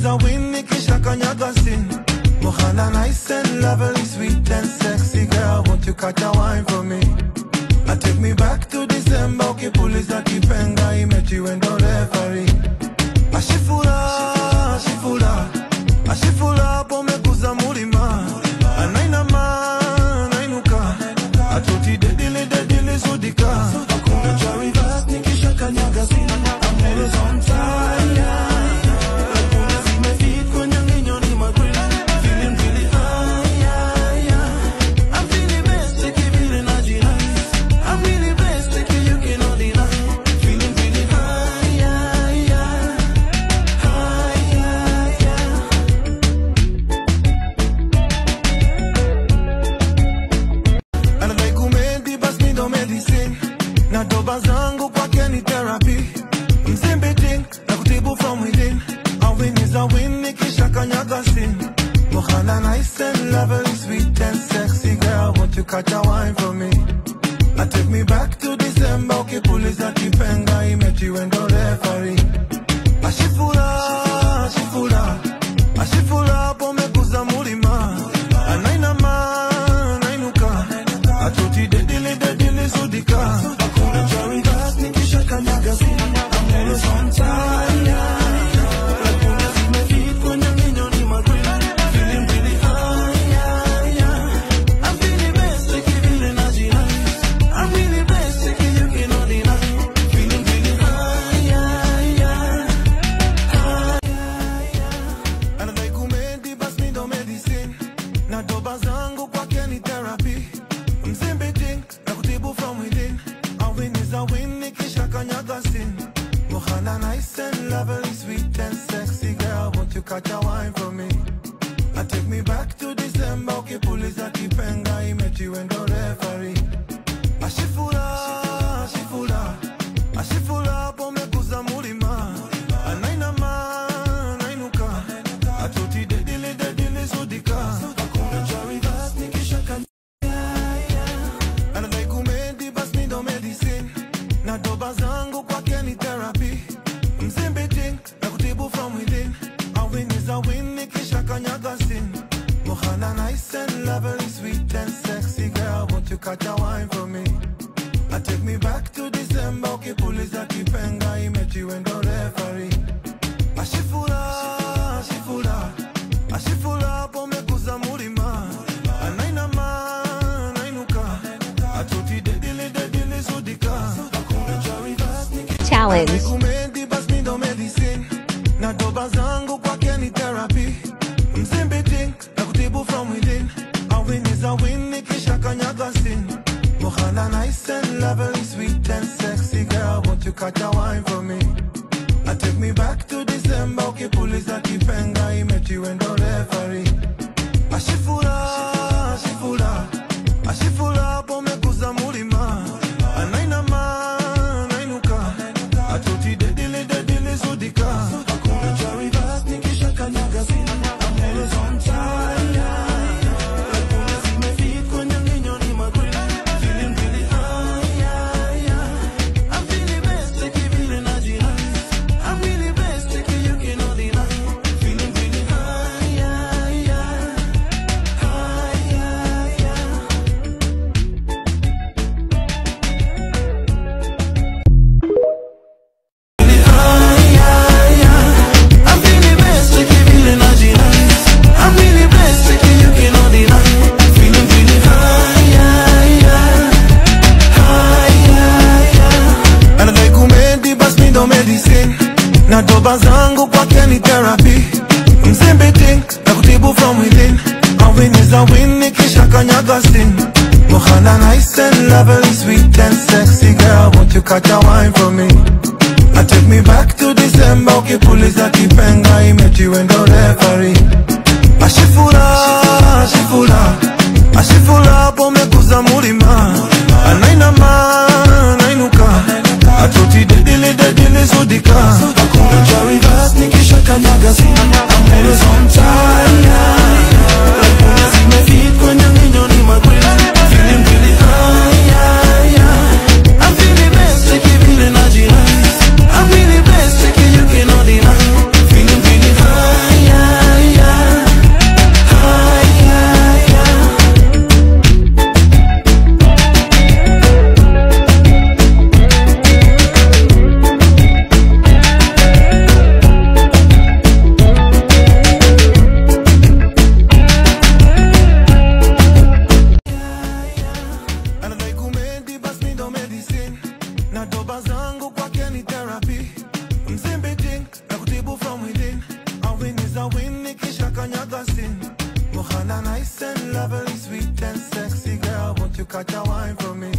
is a win, nikisha kanyaga sin. Mohana nice and lovely, sweet and sexy girl, won't you catch a wine for me? I take me back to December, okay, police a kipenga, I met you and the referee. Ashifula, ashifula, ashifula, pomekuza mulima. Anainama, anainuka, atoti dedile sudika. Akuna charivas, nikisha kanyaga sin. I'm always on time, yeah. Doba zangu kwake ni therapy. Mzimbiting na kutibu from within. A win is a win, nikisha kanyaga sin. Mohana nice and lovely, sweet and sexy girl, won't you catch a wine for me? I take me back to December, okay, police a kipenga, I met you and the referee. Ashifula, ashifula, ashifula, pomekuza mulima. Anainama, anainuka, atoti dedile sudika. Doba zangu kwake ni therapy. Mzimbiting na kutibu from within. A win is a win, nikisha kanyaga sin. Mohana nice and lovely, sweet and sexy girl, won't you catch a wine for me? I take me back to December, okay, police a kipenga, I met you and the referee. Ashifula, ashifula, ashifula, pomekuza mulima. Anainama, anainuka, atoti dedile sudika. Doba zangu kwake ni therapy. Mzimbiting na kutibu from within. A win is a win, nikisha kanyaga sin. Mohana nice and lovely, sweet and sexy girl, won't you catch a wine for me? I take me back to December, okay, police a kipenga, I met you and the referee. Ashifula, ashifula, ashifula, pomekuza mulima. Anainama, anainuka, atoti dedile sudika. Challenge. Na doba zangu kwake ni therapy. Mzimbiting na kutibu from within. A win is a win, nikisha kanyaga sin. Mohana nice and lovely, sweet and sexy girl, won't you catch a wine for me? I take me back to December, okay, police a kipenga, I met you and the referee. Ashifula, ashifula, ashifula, pomekuza mulima. Anainama, anainuka, atoti dedile sudika. Akuna charivas, nikisha kanyaga sin. I'm always on time, yeah. Akuna zimefit kwenye ninyo ni magwili. Feeling really high, yeah, yeah. I'm feeling best, take it feeling nice. I'm really best, take it you cannot deny. Feeling really high, yeah, yeah. High, yeah, yeah. Na doba zangu kwake ni therapy. Mzimbiting na kutibu from within. A win is a win, nikisha kanyaga sin. Mohana nice and lovely, sweet and sexy girl, won't you catch a wine for me? I take me back to December, okay, police a kipenga, I met you and the referee. Ashifula, ashifula, ashifula, pomekuza mulima. Anainama, anainuka, atoti dedile sudika. Akuna charivas, nikisha kanyaga sin. I'm always on time, yeah. Akuna zimefit kwenye ninyo ni magwili. Feeling really high, yeah, yeah. I'm feeling best, take it feeling nice. I'm really best, take it you cannot deny. Feeling really high, lovely, sweet and sexy girl, won't you catch a wine for me?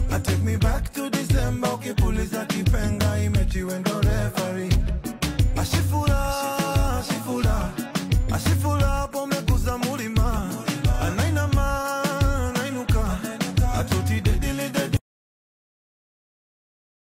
I take me back to December, okay, pull is a keep